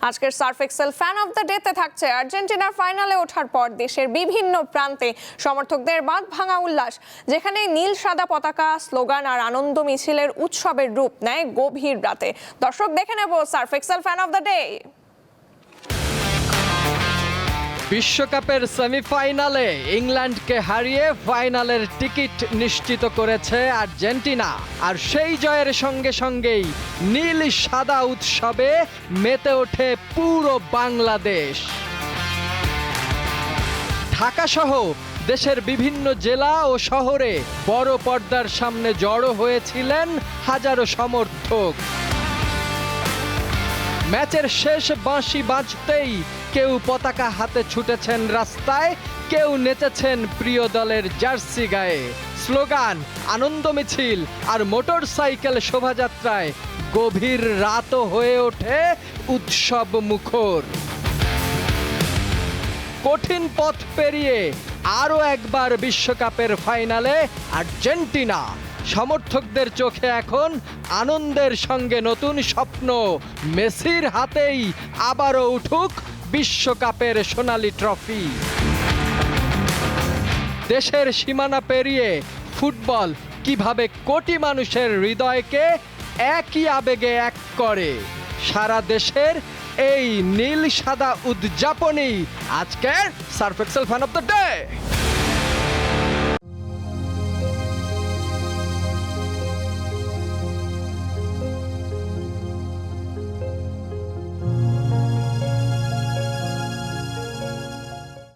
আজকের Surf Excel fan of the ডেতে থাকছে আর্জেন্টিনার ফাইনালে ওঠার পর দেশের বিভিন্ন প্রান্তে সমর্থকদের বাঁধ ভাঙা উল্লাস, যেখানে নীল সাদা পতাকা, স্লোগান আর আনন্দ মিছিলের উৎসবের রূপ নেয় গভীর রাতে। দর্শক, দেখে নেব Surf Excel fan of the day. বিশ্বকাপের সেমিফাইনালে ইংল্যান্ডকে হারিয়ে ফাইনালের টিকিট নিশ্চিত করেছে আর্জেন্টিনা, আর সেই জয়ের সঙ্গে সঙ্গেই নীল সাদা উৎসবে মেতে ওঠে পুরো বাংলাদেশ। ঢাকাসহ দেশের বিভিন্ন জেলা ও শহরে বড় পর্দার সামনে জড়ো হয়েছিলেন হাজারো সমর্থক। ম্যাচের শেষ বাঁশি বাজতেই কেউ পতাকা হাতে ছুটেছেন রাস্তায়, কেউ নেচেছেন প্রিয় দলের জার্সি গায়ে। স্লোগান, আনন্দ মিছিল আর মোটরসাইকেল শোভাযাত্রায় গভীর রাতও হয়ে ওঠে উৎসব মুখর। কঠিন পথ পেরিয়ে আরও একবার বিশ্বকাপের ফাইনালে আর্জেন্টিনা। সমর্থকদের চোখে এখন আনন্দের সঙ্গে নতুন স্বপ্ন, মেসির হাতেই আবারও উঠুক বিশ্বকাপের সোনালী ট্রফি। দেশের সীমানা পেরিয়ে ফুটবল কিভাবে কোটি মানুষের হৃদয়কে একই আবেগে এক করে, সারা দেশের এই নীল সাদা উদযাপনই আজকের Surf Excel fan of the day.